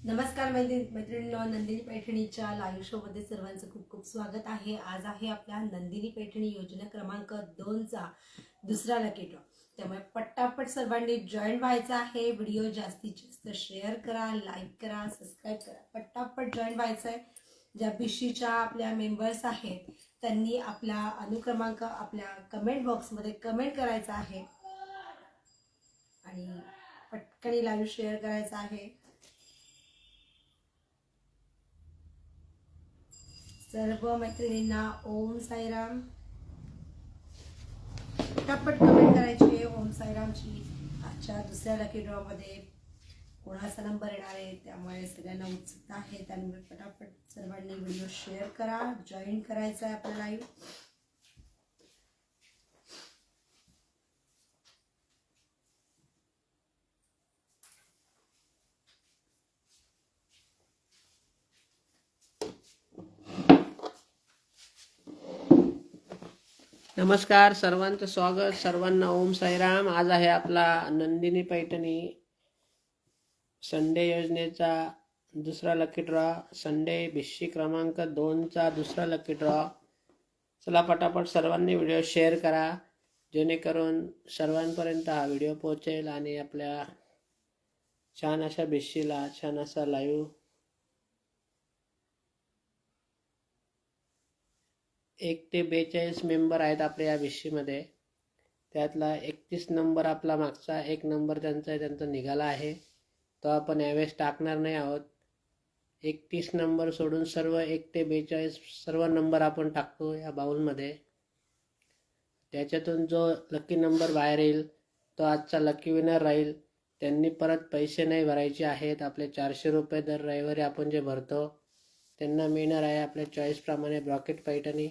नमस्कार मैत्रिणींनो, Nandini पैठणीच्या live show मध्ये सर्वांचं खूप खूप स्वागत आहे। आज आहे आपल्या नंदिनी पैठणी योजना क्रमांक 2चा दुसरा लकी ड्रॉ। त्यामुळे पटापट सर्वांनी जॉईन व्हायचं आहे। व्हिडिओ जास्तीत जास्त शेअर करा, लाईक करा, सबस्क्राईब करा, पटापट जॉईन व्हायचं आहे। ज्या बीशीच्या आपल्या मेंबर्स आहेत त्यांनी आपला अनुक्रमांक आपल्या कमेंट बॉक्समध्ये कमेंट करायचा आहे आणि पटकन लाईव्ह शेअर करायचा आहे। सर्व मैत्रिणींना ओम साईराम, पटापट कमेंट करायची ओम साईरामची। आजच्या दुसऱ्या लकी ड्रॉ मध्ये कोणाचा नंबर येणार आहे त्यामुळे सगळ्यांना उत्सुकता आहे। त्यामुळे पटापट सर्वांनी व्हिडिओ शेअर करा, जॉईन करायचा आहे आपला लाईव्ह। नमस्कार, सर्वांचं स्वागत। सर्वांना ओम साईराम। आज आहे आपला नंदिनी पैठणी संडे योजनेचा दुसरा लकी ड्रॉ, संडे भिशी क्रमांक 2चा दुसरा लकी ड्रॉ। चला पटापट सर्वांनी व्हिडिओ शेअर करा जेणेकरून सर्वांपर्यंत हा व्हिडिओ पोहोचेल आणि आपल्या छान अशा भिशीला छान असा लाईव्ह 1 ते 42 मेंबर आहेत आपल्या या भिशीमध्ये। त्यातला 31 नंबर आपला मागचा 1 नंबर त्यांचा निघाला आहे, तो आपण यावेळेस टाकणार नाही आहोत। 31 नंबर सोडून सर्व 1 ते 42 सर्व नंबर आपण टाकतो या बाउलमध्ये। त्याच्यातून जो लकी नंबर बाहेर येईल तो आजचा लकी विनर राहील। त्यांनी परत पैसे नाही भरायचे आहेत। आपले 400 रुपये दर रविवारी आपण जे भरतो त्यांना मिळणार आहे आपल्या चॉईसप्रमाणे ब्रॉकेट पैठणी।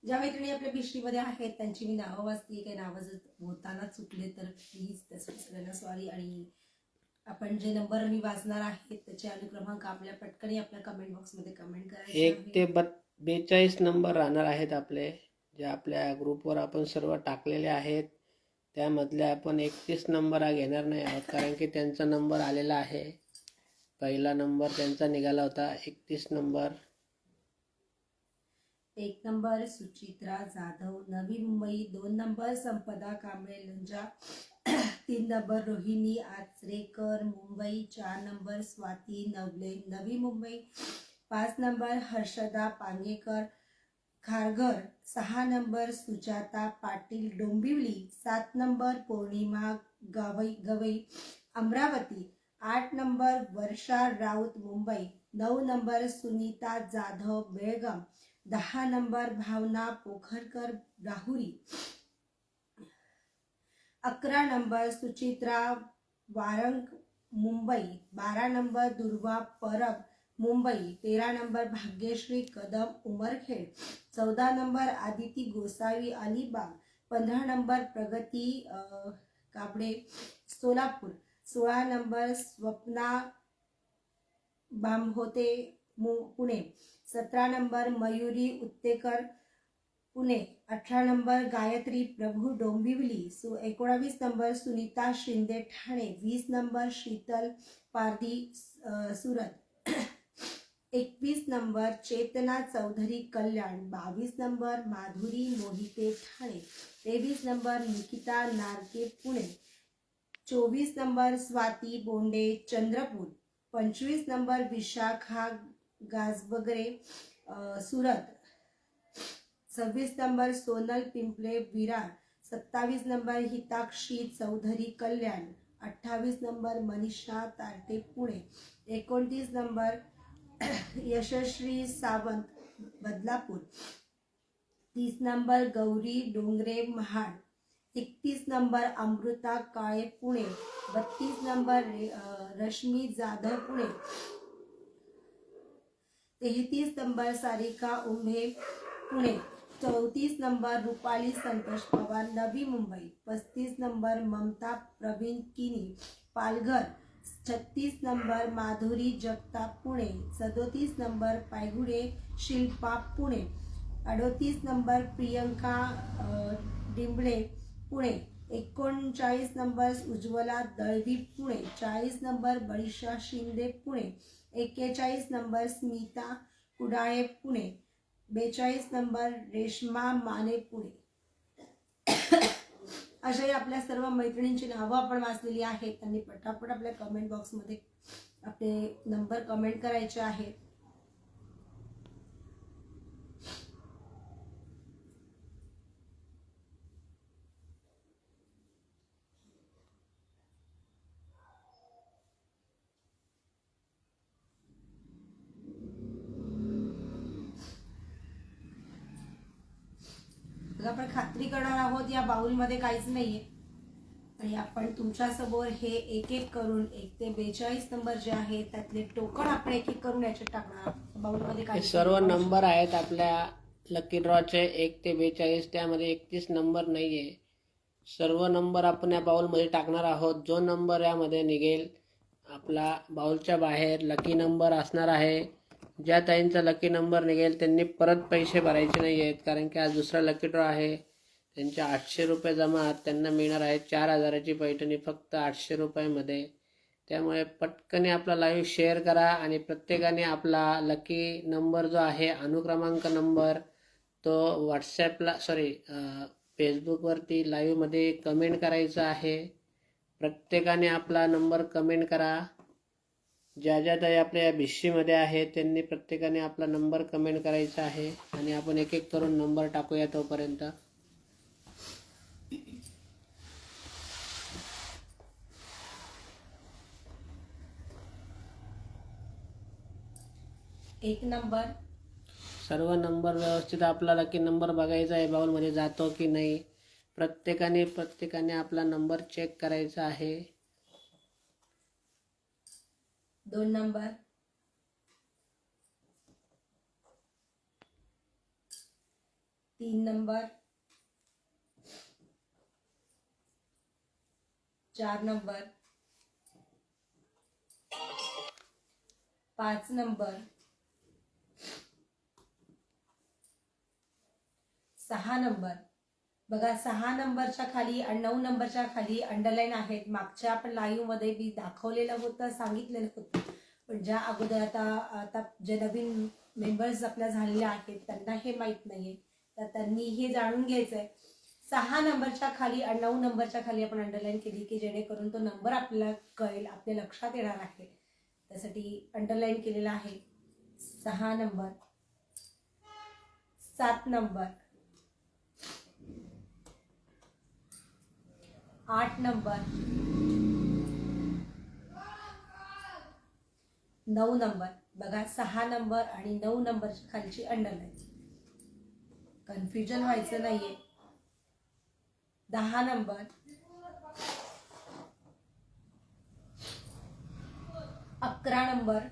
ज्या मैत्रिणी आपल्या भिशीमध्ये आहेत त्यांची मी नावं वाचते, काही नावं जर बोलताना चुकले तर प्लीज त्यासाठी सगळ्यांना सॉरी। आणि आपण जे नंबर मी वाचणार आहेत त्याचे अनुक्रमांक आपल्या पटकन आपल्या कमेंट बॉक्समध्ये कमेंट करायचे। 1 ते 42 नंबर राहणार आहेत आपले, जे आपल्या ग्रुपवर आपण सर्व टाकलेले आहेत। त्यामधले आपण 31 नंबर हा घेणार नाही आहोत, कारण की त्यांचा नंबर आलेला आहे। पहिला नंबर त्यांचा निघाला होता 31 number. 1 number Suchitra Jadhav Navi Mumbai, 2 number Sampada Kamble Lanja, 3 number Rohini Achrekar Mumbai, 4 number Swati Navale Navi Mumbai, 5 number Harshada Pangekar Kharghar, 6 number Sujata Patil Dombivli, 7 number Pournima Gawai Amravati, 8 number Varsha Raut Mumbai, 9 number Sunita Jadhav Belgaum, 10 number Bhavana Pokharkar Rahuri, 11 number Suchitra Warang Mumbai, 12 number Durva Parab Mumbai, 13 number Bhagyashree Kadam Umarkhed, 14 number Aditi Gosavi Alibag, 15 number Pragati Kabade Solapur, 16 number Swapna Bamhote Pune, 17 number Mayuri Uttekar Pune, 18 number Gayatri Prabhu Dombivli, 19 number Sunita Shinde Thane, 20 number Sheetal Pardi Surat, 21 number Chetana Chaudhari Kalyan, 22 number Madhuri Mohite Thane, 23 number Nikita Narke Pune, 24 number Swati Bonde Chandrapur, 25 number Vishakha Gajbagre Surat, 26 number Sonal Pimple Virar, 27 number Hitakshi Chaudhari Kalyan, 28 number Manisha तारटे Pune, 29 number Yashaswi Sawant Badlapur, 30 number Gauri Dongre Mahad, 31 number Amruta Kale Pune, 32 number Rashmi Jadhav Pune, 33 number Sarika Umbhe Pune, 34 number Rupali Santosh Pawar Navi Mumbai, 35 number Mamata Pravin Kini Palghar, 36 number Madhuri Jagtap Pune, 37 number Paigude Shilpa Pune, 38 number Priyanka Dimble Pune, 39 number Ujjwala Dalvi Pune, 40 number Balisha Shinde Pune, 41 number Smita Kudale Pune, 42 number Reshma Mane Pune. अशाही आपल्या सर्व मैत्रिणींची नावं आपण वाचलेली आहेत. त्यांनी पटापट आपल्या कमेंट बॉक्समध्ये आपले नंबर कमेंट करायचे आहेत. आपण खात्री करणार आहोत या बाउलमध्ये काहीच नाहीये आणि आपण तुमच्यासमोर हे एक एक करून 1 ते 42 नंबर जे आहेत त्यातले टोकन आपण एक एक करून याच्यात टाकणार आहोत. बाउलमध्ये हे काही सर्व नंबर आहेत आपल्या लकी ड्रॉचे 1 ते 42. त्यामध्ये 31 नंबर नाही आहे. सर्व नंबर आपण या बाउलमध्ये टाकणार आहोत. जो नंबर यामध्ये निघेल आपला बाउलच्या बाहेर लकी नंबर असणार आहे. ज्या ताईंचा लकी नंबर निघेल त्यांनी परत पैसे भरायचे नाही आहेत, कारण की आज दुसरा लकी ड्रॉ आहे. त्यांचे 800 रुपये जमा, त्यांना मिळणार आहे 4000ची पैठणी फक्त 800 रुपयामध्ये. त्यामुळे पटकन आपला लाईव्ह शेअर करा आणि प्रत्येकाने आपला लकी नंबर जो आहे अनुक्रमांक नंबर तो व्हॉट्सॲपला फेसबुकवरती लाईव्हमध्ये कमेंट करायचा आहे. प्रत्येकाने आपला नंबर कमेंट करा. ज्या ज्या ताई आपल्या या भिशीमध्ये आहेत त्यांनी प्रत्येकाने आपला नंबर कमेंट करायचा आहे आणि आपण एक एक करून नंबर टाकूया तोपर्यंत. एक नंबर, सर्व नंबर व्यवस्थित आपला लकी नंबर बघायचा आहे बाउलमध्ये जातो की नाही. प्रत्येकाने आपला नंबर चेक करायचा आहे. 2 number, 3 number, 4 number, 5 number, 6 number. बघा 6 नंबरच्या खाली आणि 9 नंबरच्या खाली अंडरलाईन आहेत. मागच्या आपण लाईव्ह मध्ये मी दाखवलेलं होतं, सांगितलेलं होतं, पण ज्या अगोदर आता जे नवीन मेंबर्स आपल्या झालेले आहेत त्यांना हे माहीत नाहीये, तर त्यांनी हे जाणून घ्यायचंय. 6 नंबरच्या खाली आणि 9 नंबरच्या खाली आपण अंडरलाईन केली की जेणेकरून तो नंबर आपल्याला कळेल, आपल्या लक्षात येणार आहे. त्यासाठी अंडरलाईन केलेला आहे. 6 नंबर, 7 नंबर, 8 नंबर, 9 नंबर. बघा 6 नंबर आणि 9 नंबरच्या खालची अंडरलाईन, कन्फ्युजन व्हायचं नाहीये. 10 number, 11 number,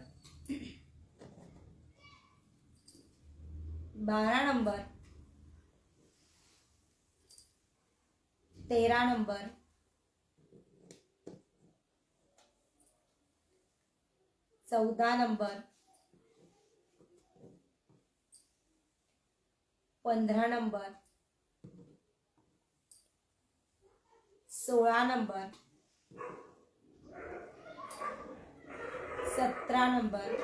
12 number, 13 number, 14 number, 15 number, 16 number, 17 number,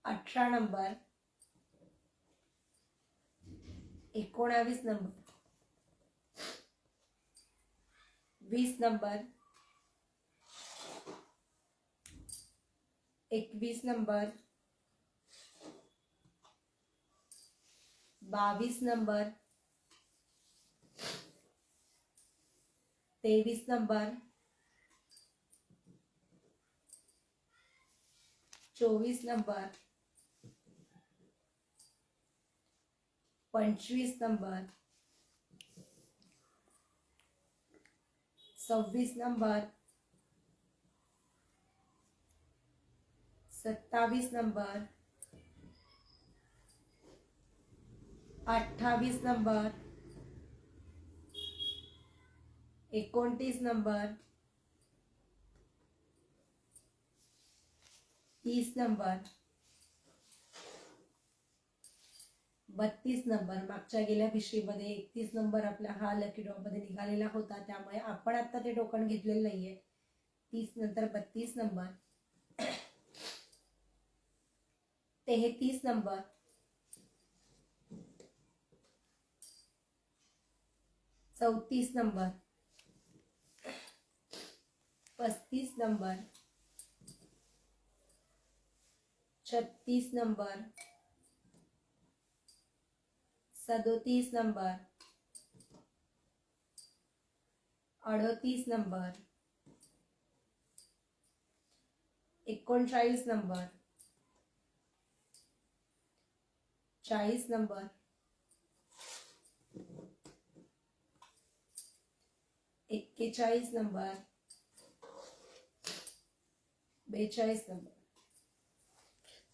18 number, 19 number, 20 number, 21 number, 22 number, 23 number, 24 number, 25 number, 26 number, 27 number, 28 number, 29 number, 30 number, 32 number, मागच्या गेल्या पिशवीमध्ये 31 नंबर आपला हा लकी ड्रॉ मध्ये निघालेला होता, त्यामुळे आपण आता ते टोकन घेतलेलं नाहीये. 30 नंतर 32 number, 33 number, 34 number, 35 number, 36 number, 37 number, 38 number, 39 number, 40 number, 41 number, 42 number.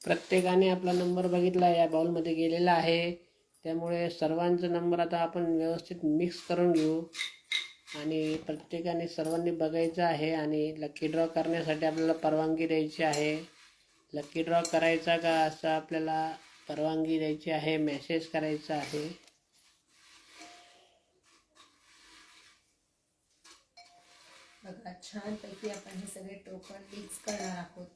प्रत्येकाने आपला नंबर बघितला, या बाउलमध्ये गेलेला आहे. त्यामुळे सर्वांचा नंबर आता आपण व्यवस्थित मिक्स करून घेऊ आणि प्रत्येकाने सर्वांनी बघायचं आहे आणि लकी ड्रॉ करण्यासाठी आपल्याला परवानगी द्यायची आहे. लकी ड्रॉ करायचा का असं आपल्याला परवानगी द्यायची आहे, मेसेज करायचा आहे. बघा, छानपैकी आपण हे सगळे टोकन मिक्स करणार आहोत.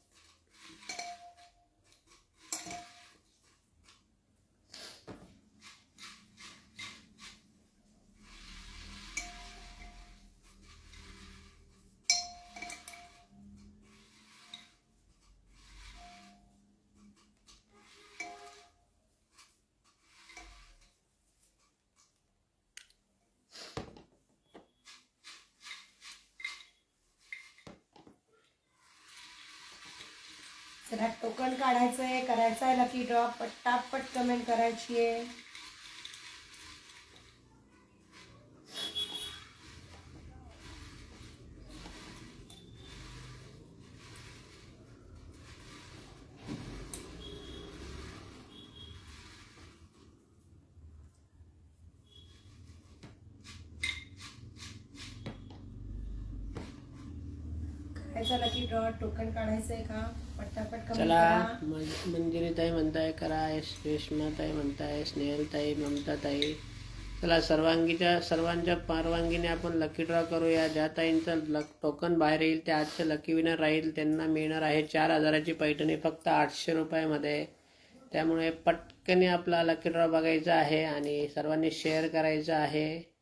चला, टोकन काढायचंय, करायचा आहे लकी ड्रॉ. पटापट कमेंट करायची आहे. करायचा लकी ड्रॉ, टोकन काढायचंय का? पटापट कमेंट चला, करा. मंजिरीताई म्हणताय करा, रेश्माताई म्हणताय, स्नेहलताई, ममताताई. चला, सर्वांच्या परवानगीने आपण लकी ड्रॉ करूया. ज्या ताईंचं टोकन बाहेर येईल ते आजचं लकी विनर राहील. त्यांना मिळणार आहे 4,000ची पैठणी फक्त 800 रुपयामध्ये. त्यामुळे पटकन आपला लकी ड्रॉ बघायचा आहे आणि सर्वांनी शेअर करायचं आहे.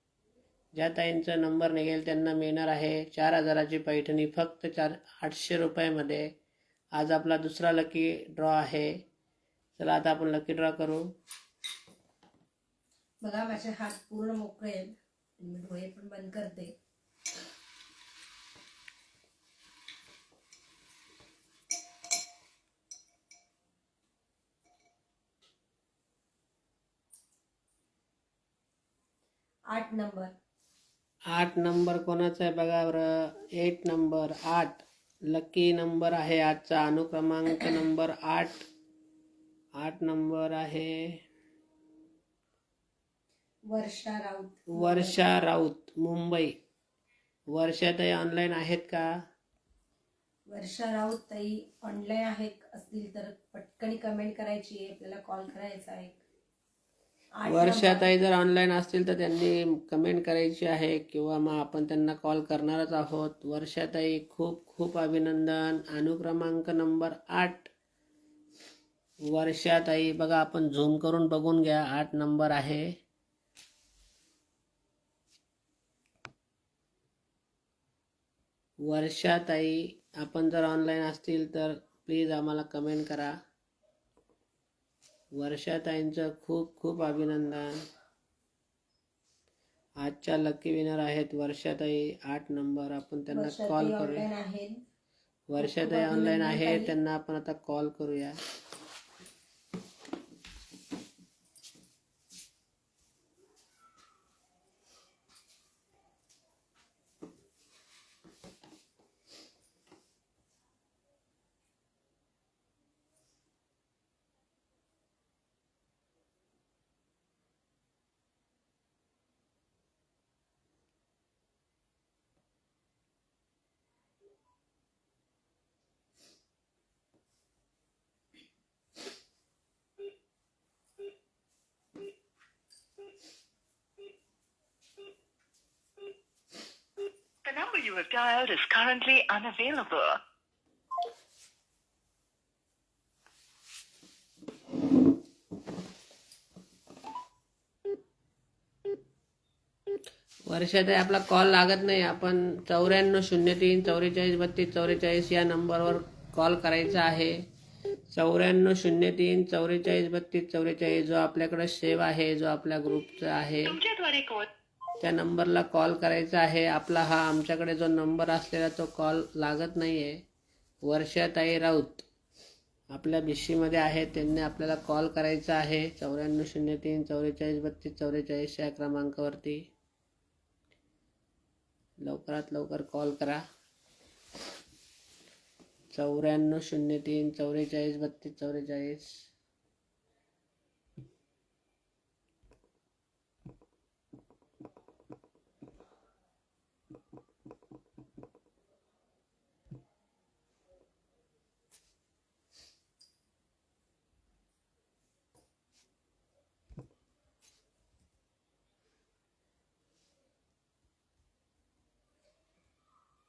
ज्या ताईंचा नंबर निघेल त्यांना मिळणार आहे 4,000ची पैठणी फक्त 800 रुपयामध्ये. आज आपला दुसरा लकी ड्रॉ आहे. चला, आता आपण लकी ड्रॉ करू. बघा, माझे हात पूर्ण मोकळे आहेत. मी डोळे पण बंद करते. आठ नंबर, 8 नंबर कोणाचा आहे बघा बरं. 8 नंबर, 8 लकी नंबर आहे आजचा. अनुक्रमांक नंबर 8. 8 नंबर आहे वर्षा राऊत. वर्षा राऊत, मुंबई. वर्षाताई ऑनलाईन आहेत का? वर्षा राऊत ताई ऑनलाईन आहेत असतील तर पटकन कमेंट करायची आहे. आपल्याला कॉल करायचा आहे. 8 वर्षाताई जर ऑनलाईन असतील तर त्यांनी कमेंट करायची आहे किंवा मग आपण त्यांना कॉल करणारच आहोत. वर्षाताई, खूप खूप अभिनंदन. अनुक्रमांक नंबर 8 वर्षाताई. बघा, आपण झूम करून बघून घ्या. 8 नंबर आहे. वर्षाताई, आपण जर ऑनलाईन असतील तर प्लीज आम्हाला कमेंट करा. वर्षाताईंचं खूप खूप अभिनंदन. आजच्या लकी विनर आहेत वर्षाताई. 8 नंबर. आपण त्यांना कॉल करूया. ऑनलाईन आहेत. वर्षाताई ऑनलाईन आहे, त्यांना आपण आता कॉल करूया. dialed is currently unavailable. वर्षात आपला कॉल लागत नाही. आपण 9403 4432 44 या नंबरवर कॉल करायचा आहे. 9403 4432 44 जो आपल्याकडे सेव्ह आहे, जो आपल्या ग्रुपचा आहे, तुमच्याद्वारे कॉल त्या नंबरला कॉल करायचा आहे. आपला हा आमच्याकडे जो नंबर असलेला तो कॉल लागत नाही आहे. वर्षाताई राऊत आपल्या भिशीमध्ये आहे, त्यांनी आपल्याला कॉल करायचा आहे 9403 4432 44 या क्रमांकावरती. लवकरात लवकर कॉल करा. 9403 4432 44.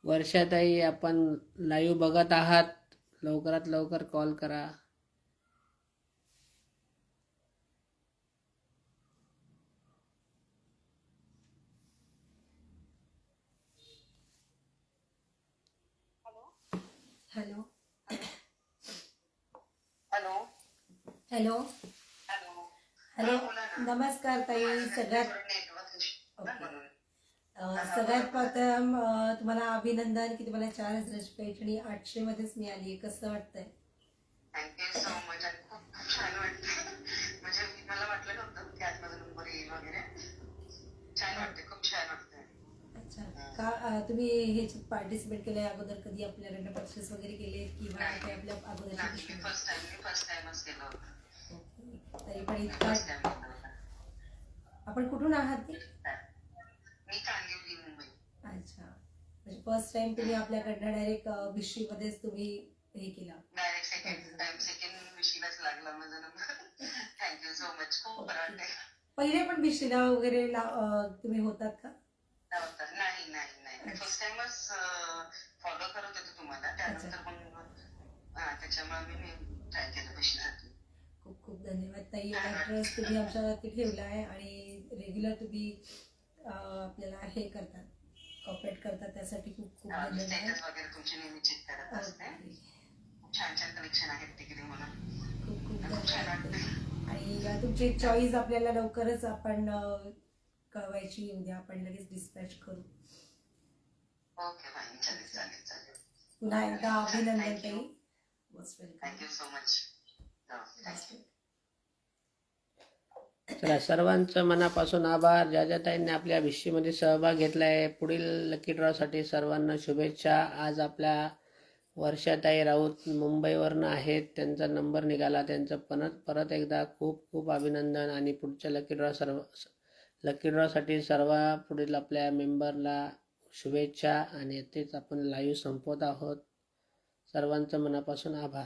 वर्षाताई आपण लाईव्ह बघत आहात, लवकरात लवकर कॉल करा. Hello hello hello hello hello नमस्कार ताई. सगळ्यात सगळ्यात प्रथम तुम्हाला अभिनंदन की तुम्हाला 4,000ची पैठणी 800 मध्येच मिळाली आहे. कसं वाटतंय? Thank you so much. आणि खूप खूप छान वाटतं. म्हणजे मला वाटलं नव्हतं की आज माझा नंबर येईल वगैरे. छान वाटते, खूप छान वाटतंय. अच्छा, का तुम्ही ह्याच्यात पार्टिसिपेट केलंय अगोदर? कधी आपल्याकडनं परचेस वगैरे केले किंवा काही आपल्या नाही, अगोदरची मी फर्स्ट टाइमच केलं होतं. तरी पण इतका फर्स्ट टाइम केलं होतं. आपण कुठून आहात ते? मी कांदिवली, मुंबई. अच्छा, म्हणजे फर्स्ट टाइम तुम्ही आपल्याकडनं डायरेक्ट भिशीमध्येच तुम्ही हे केला. डायरेक्ट सेकंड विषयलाच लागला माझा नंबर. Thank you so much. खूप बरं वाटतंय. पहिले पण भिशीला वगैरे तुम्ही होतात का? नाही नाही नाही, फर्स्ट टाइमच फॉलो करत होते तुम्हाला. त्यानंतर मग त्याच्यामुळे मी ट्राय केलं भिशीसाठी. खूप खूप धन्यवाद ताई. एवढा ट्रस्ट तुम्ही आमच्यावरती ठेवला आहे आणि रेग्युलर तुम्ही आपल्याला हे करतात, कॉपरेट करतात, त्यासाठी खूप खूप धन्यवाद. स्टेटस वगैरे तुमची नेहमी चेक करत असते. छान छान कलेक्शन आहेत तिकडे म्हणून खूप खूप खूप छान धन्यवाद. वाटतं. आणि तुमची चॉईस आपल्याला लवकरच आपण कळवायची, उद्या आपण लगेच डिस्पॅच करू. ओके फाईन, चालेल चालेल चालेल. पुन्हा एकदा अभिनंदन ताई. Most welcome. Thank you so much. चला, सर्वांचं मनापासून आभार. ज्या ताईंनी आपल्या भिशीमध्ये सहभाग घेतला आहे. पुढील लकी ड्रॉसाठी सर्वांना शुभेच्छा. आज आपल्या वर्षाताई राऊत मुंबईवरनं आहेत, त्यांचा नंबर निघाला. त्यांचं परत एकदा खूप खूप अभिनंदन. आणि पुढच्या लकी ड्रॉसाठी सर्व पुढील आपल्या मेंबरला शुभेच्छा. आणि तेच आपण लाईव्ह संपवत आहोत. सर्वांचं मनापासून आभार.